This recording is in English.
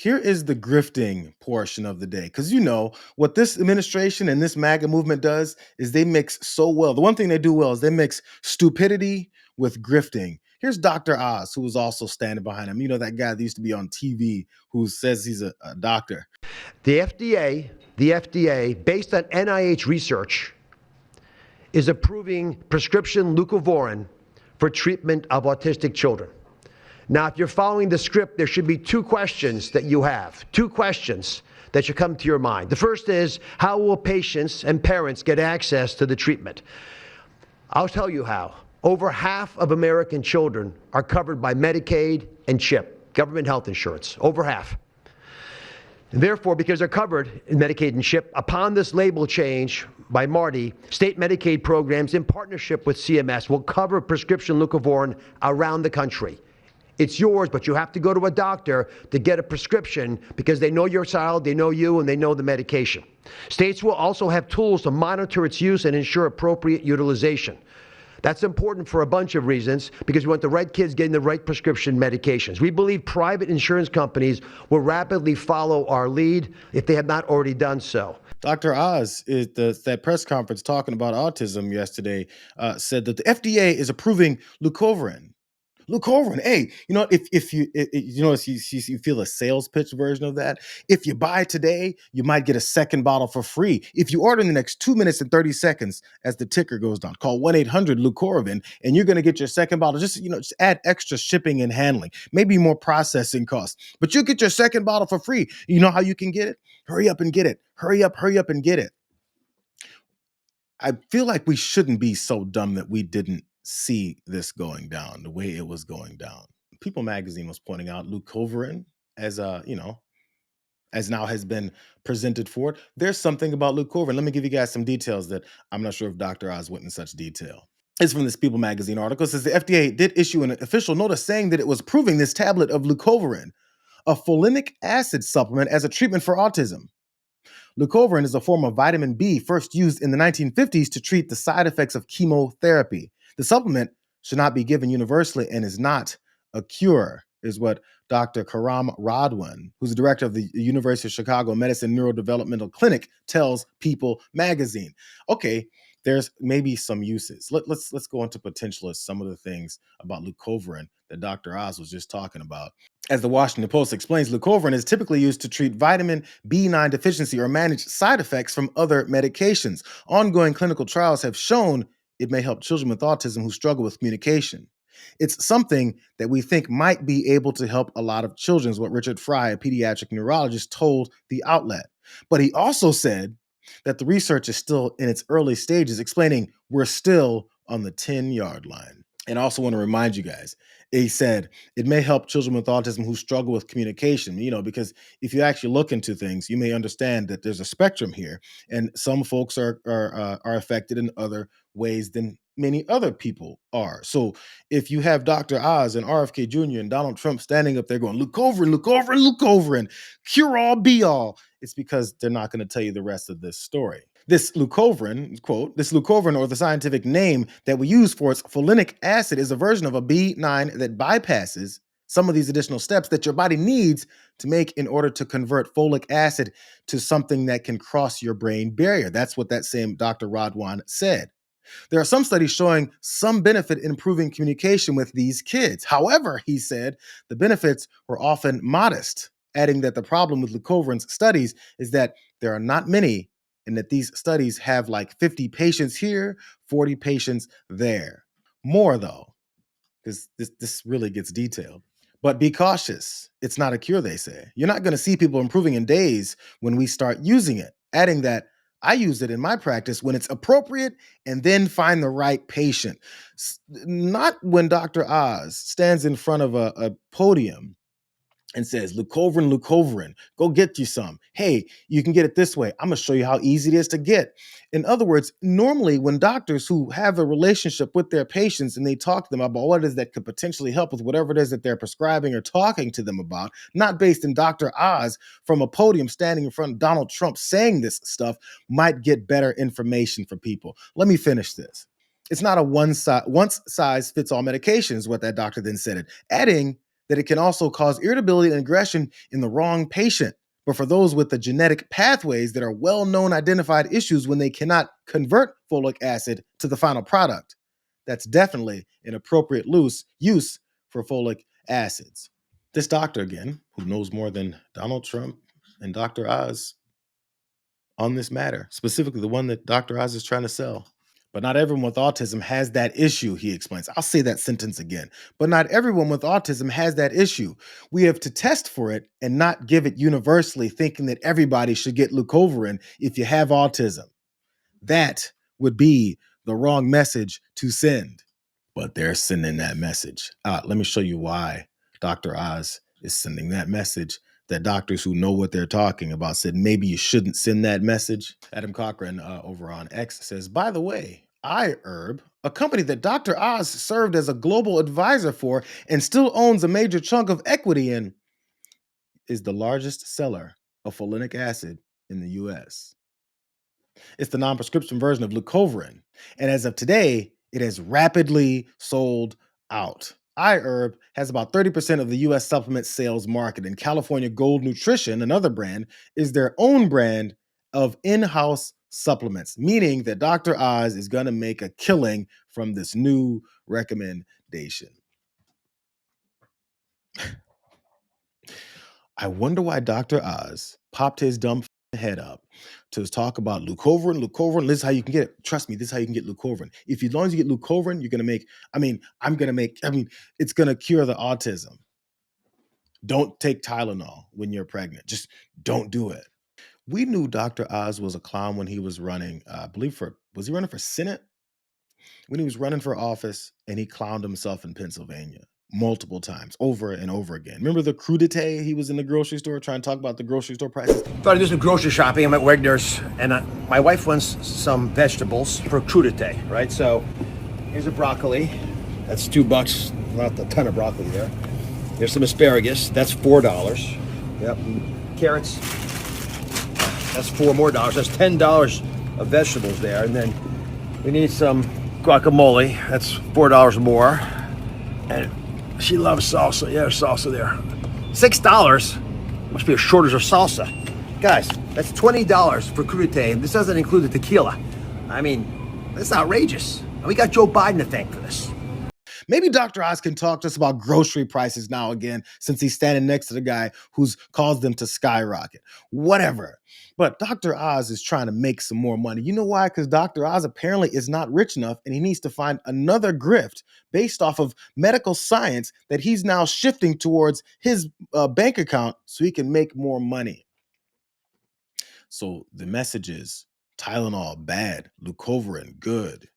Here is the grifting portion of the day. Because you know what this administration and this MAGA movement does is they mix so well. The one thing they do well is they mix stupidity with grifting. Here's Dr. Oz, who was also standing behind him. You know, that guy that used to be on TV who says he's a doctor. The FDA, based on NIH research, is approving prescription leucovorin for treatment of autistic children. Now, if you're following the script, there should be two questions that you have, two questions that should come to your mind. The first is, how will patients and parents get access to the treatment? I'll tell you how. Over half of American children are covered by Medicaid and CHIP, government health insurance, over half. And therefore, because they're covered in Medicaid and CHIP, upon this label change by Marty, state Medicaid programs in partnership with CMS will cover prescription leucovorin around the country. It's yours, but you have to go to a doctor to get a prescription because they know your child, they know you, and they know the medication. States will also have tools to monitor its use and ensure appropriate utilization. That's important for a bunch of reasons because we want the right kids getting the right prescription medications. We believe private insurance companies will rapidly follow our lead if they have not already done so. Dr. Oz, that press conference talking about autism yesterday, said that the FDA is approving leucovorin. Leucovorin, hey, you know, if you feel a sales pitch version of that, if you buy today, you might get a second bottle for free. If you order in the next 2 minutes and 30 seconds, as the ticker goes down, call 1-800-LEUCOVIRIN, and you're going to get your second bottle. Just add extra shipping and handling, maybe more processing costs, but you'll get your second bottle for free. You know how you can get it? Hurry up and get it. Hurry up and get it. I feel like we shouldn't be so dumb that we didn't see this going down the way it was going down. People magazine was pointing out leucovorin as as now has been presented for it. There's something about leucovorin. Let me give you guys some details that I'm not sure if Dr. Oz went in such detail. It's from this People magazine article. It says the FDA did issue an official notice saying that it was approving this tablet of leucovorin, a folinic acid supplement, as a treatment for autism. Leucovorin is a form of vitamin B first used in the 1950s to treat the side effects of chemotherapy. The supplement should not be given universally and is not a cure, is what Dr. Karam Radwan, who's the director of the University of Chicago Medicine Neurodevelopmental Clinic, tells People magazine. Okay, there's maybe some uses. Let's go into potential as some of the things about leucovorin that Dr. Oz was just talking about. As the Washington Post explains, leucovorin is typically used to treat vitamin B9 deficiency or manage side effects from other medications. Ongoing clinical trials have shown it may help children with autism who struggle with communication. It's something that we think might be able to help a lot of children, is what Richard Fry, a pediatric neurologist, told the outlet. But he also said that the research is still in its early stages, explaining we're still on the 10-yard line. And I also want to remind you guys, he said it may help children with autism who struggle with communication, because if you actually look into things, you may understand that there's a spectrum here, and some folks are affected in other ways than many other people are. So if you have Dr. Oz and RFK Jr. and Donald Trump standing up there going, leucovorin, cure all, be all, it's because they're not going to tell you the rest of this story. This leucovorin, quote, this leucovorin, or the scientific name that we use for its folinic acid, is a version of a B9 that bypasses some of these additional steps that your body needs to make in order to convert folic acid to something that can cross your brain barrier. That's what that same Dr. Radwan said. There are some studies showing some benefit in improving communication with these kids. However, he said the benefits were often modest, adding that the problem with leucovorin's studies is that there are not many, and that these studies have like 50 patients here, 40 patients there. More though, because this really gets detailed. But be cautious. It's not a cure, they say. You're not going to see people improving in days when we start using it. Adding that I use it in my practice when it's appropriate and then find the right patient. Not when Dr. Oz stands in front of a podium and says, leucovorin, go get you some. Hey, you can get it this way. I'm going to show you how easy it is to get. In other words, normally when doctors who have a relationship with their patients and they talk to them about what it is that could potentially help with whatever it is that they're prescribing or talking to them about, not based in Dr. Oz from a podium standing in front of Donald Trump saying this stuff, might get better information for people. Let me finish this. It's not a one size fits all medication, is what that doctor then said. Adding that it can also cause irritability and aggression in the wrong patient. But for those with the genetic pathways that are well known identified issues when they cannot convert folic acid to the final product, that's definitely an appropriate use for folic acids. This doctor, again, who knows more than Donald Trump and Dr. Oz on this matter, specifically the one that Dr. Oz is trying to sell. But not everyone with autism has that issue, he explains. I'll say that sentence again. But not everyone with autism has that issue. We have to test for it and not give it universally, thinking that everybody should get leucovorin if you have autism. That would be the wrong message to send. But they're sending that message. Let me show you why Dr. Oz is sending that message that doctors who know what they're talking about said maybe you shouldn't send that message. Adam Cochran over on X says, by the way, iHerb, a company that Dr. Oz served as a global advisor for and still owns a major chunk of equity in, is the largest seller of folinic acid in the US. It's the non-prescription version of leucovorin. And as of today, it has rapidly sold out. iHerb has about 30% of the US supplement sales market, and California Gold Nutrition, another brand, is their own brand of in-house supplements, meaning that Dr. Oz is going to make a killing from this new recommendation. I wonder why Dr. Oz popped his dumb head up to talk about leucovorin. Leucovorin, this is how you can get it. Trust me, this is how you can get leucovorin. If you, as long as you get leucovorin, you're gonna make, it's gonna cure the autism. Don't take Tylenol when you're pregnant. Just don't do it. We knew Dr. Oz was a clown when he was running, I believe was he running for Senate? When he was running for office and he clowned himself in Pennsylvania multiple times, over and over again. Remember the crudité? He was in the grocery store trying to talk about the grocery store prices. Thought I'd do some grocery shopping. I'm at Wegner's, and my wife wants some vegetables for crudité, right? So here's a broccoli. That's $2. Not a ton of broccoli there. There's some asparagus. That's $4. Yep. And carrots. That's $4 more. That's $10 of vegetables there. And then we need some guacamole. That's $4 more. And she loves salsa. Yeah, there's salsa there. $6. Must be a shortage of salsa. Guys, that's $20 for crudité. This doesn't include the tequila. I mean, that's outrageous. And we got Joe Biden to thank for this. Maybe Dr. Oz can talk to us about grocery prices now again, since he's standing next to the guy who's caused them to skyrocket. Whatever. But Dr. Oz is trying to make some more money. You know why? Because Dr. Oz apparently is not rich enough, and he needs to find another grift based off of medical science that he's now shifting towards his bank account so he can make more money. So the message is Tylenol, bad. Leucovorin, good.